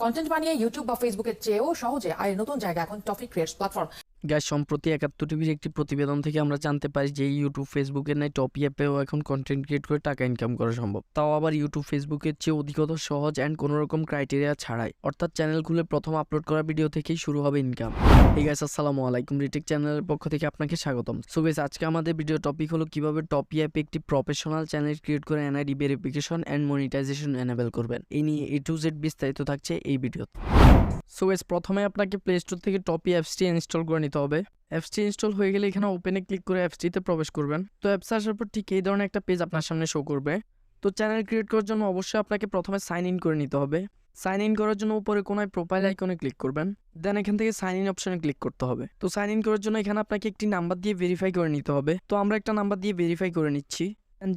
Content বানিয়ে YouTube বা ফেসবুকের চেয়েও সহজে আয়ের নতুন জায়গা এখন টফি ক্রিয়েটস প্ল্যাটফর্ম। গ্যাস সম্প্রতি ৭১ টিভির একটি প্রতিবেদন থেকে আমরা জানতে পারি যে ইউটিউব ফেসবুকের ন্যায় টপি অ্যাপেও এখন কন্টেন্ট ক্রিয়েট করে টাকা ইনকাম করা সম্ভব, তাও আবার ইউটিউব ফেসবুকের চেয়ে অধিকতর সহজ অ্যান্ড কোনো রকম ক্রাইটেরিয়া ছাড়াই, অর্থাৎ চ্যানেল খুলে প্রথম আপলোড করা ভিডিও থেকেই শুরু হবে ইনকাম। এই গাইস আসসালামু আলাইকুম, রিটেক চ্যানেলের পক্ষ থেকে আপনাকে স্বাগতম। সো গাইস আজকে আমাদের ভিডিও টপিক হলো কিভাবে টপি অ্যাপে একটি প্রফেশনাল চ্যানেল ক্রিয়েট করে NID verification and monetisation enable করবেন। এই নিয়ে A to Z বিস্তারিত থাকছে এই ভিডিওতে। সো গাইস প্রথমে আপনাকে প্লে স্টোর থেকে টপি অ্যাপসটি ইনস্টল করে নিতে হবে। অ্যাপসটি ইনস্টল হয়ে গেলে এখানে ওপেনে ক্লিক করে অ্যাপসটিতে প্রবেশ করবেন। তো অ্যাপস আসার পর ঠিক এই ধরনের একটা পেজ আপনার সামনে শো করবে। তো চ্যানেল ক্রিয়েট করার জন্য অবশ্যই আপনাকে প্রথমে সাইন ইন করে নিতে হবে। সাইন ইন করার জন্য উপরে কোনায় প্রোফাইল আইকনে ক্লিক করবেন, দেন এখান থেকে সাইন ইন অপশনে ক্লিক করতে হবে। তো সাইন ইন করার জন্য এখানে আপনাকে একটি নাম্বার দিয়ে ভেরিফাই করে নিতে হবে। তো আমরা একটা নাম্বার দিয়ে ভেরিফাই করে নিচ্ছি।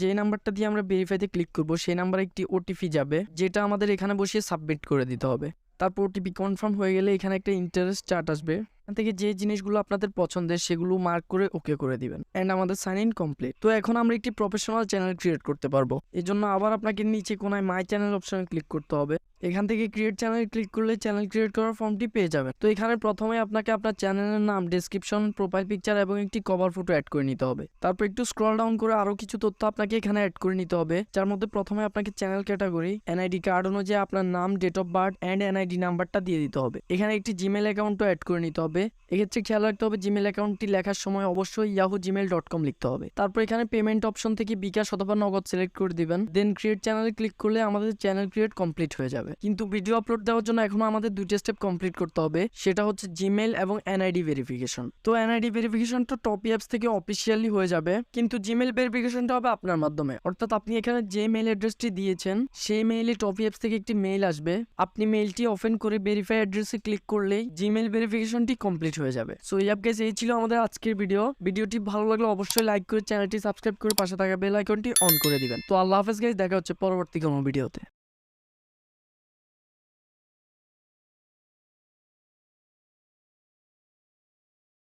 যে নাম্বারটা দিয়ে আমরা ভেরিফাইতে ক্লিক করব সেই নাম্বারে একটি ওটিপি যাবে, যেটা আমাদের এখানে বসিয়ে সাবমিট করে দিতে হবে। তারপর ওটিপি কনফার্ম হয়ে গেলে এখানে একটা ইন্টারেস্ট চার্ট আসবে, এখান থেকে যে জিনিসগুলো আপনাদের পছন্দের সেগুলো মার্ক করে ওকে করে দিবেন। এন্ড আমাদের সাইন ইন কমপ্লিট। তো এখন আমরা একটি প্রফেশনাল চ্যানেল ক্রিয়েট করতে পারবো। এর জন্য আবার আপনাকে নিচে কোনায় মাই চ্যানেল অপশনে ক্লিক করতে হবে। এখান থেকে ক্রিয়েট চ্যানেল ক্লিক করলে চ্যানেল ক্রিয়েট করার ফর্মটি পেয়ে যাবেন। তো এখানে প্রথমে আপনাকে আপনার চ্যানেলের নাম, ডেসক্রিপশন, প্রোফাইল পিকচার এবং একটি কভার ফটো অ্যাড করে নিতে হবে। তারপর একটু স্ক্রল ডাউন করে আরো কিছু তথ্য আপনাকে এখানে অ্যাড করে নিতে হবে, যার মধ্যে প্রথমে আপনাকে চ্যানেল ক্যাটাগরি, এনআইডি কার্ড অনুযায়ী আপনার নাম, date of birth and NID নাম্বারটা দিয়ে দিতে হবে। এখানে একটি জিমেল অ্যাকাউন্টও অ্যাড করে নিতে হবে। এক্ষেত্রে খেয়াল রাখতে হবে জিমেল অ্যাকাউন্টটি লেখার সময় অবশ্যই yahoo@gmail.com লিখতে হবে। তারপর এখানে পেমেন্ট অপশন থেকে বিকাশ অথবা নগদ সিলেক্ট করে দিবেন। দেন ক্রিয়েট চ্যানেলে ক্লিক করলে আমাদের চ্যানেল ক্রিয়েট কমপ্লিট হয়ে যাবে। কিন্তু ভিডিও আপলোড দেওয়ার জন্য এখনো আমাদের দুইটা স্টেপ কমপ্লিট করতে হবে, সেটা হচ্ছে জিমেল এবং এনআইডি ভেরিফিকেশন। তো এনআইডি ভেরিফিকেশনটা টপি অ্যাপস থেকে অফিসিয়ালি হয়ে যাবে, কিন্তু জিমেল ভেরিফিকেশনটা হবে আপনার মাধ্যমে। অর্থাৎ আপনি এখানে যে মেইল অ্যাড্রেসটি দিয়েছেন সেই মেইলে টপি অ্যাপস থেকে একটি মেইল আসবে। আপনি মেইলটি ওপেন করে ভেরিফাই অ্যাড্রেসে ক্লিক করলেই জিমেল ভেরিফিকেশনটি কমপ্লিট হয়ে যাবে। সো গাইস এই ছিল আমাদের আজকের ভিডিওটি ভালো লাগলে অবশ্যই লাইক করে চ্যানেলটি সাবস্ক্রাইব করে পাশে থাকা বেল আইকনটি অন করে দিবেন। তো আল্লাহ হাফেজ গাইস, দেখা হচ্ছে পরবর্তী কোনো ভিডিওতে।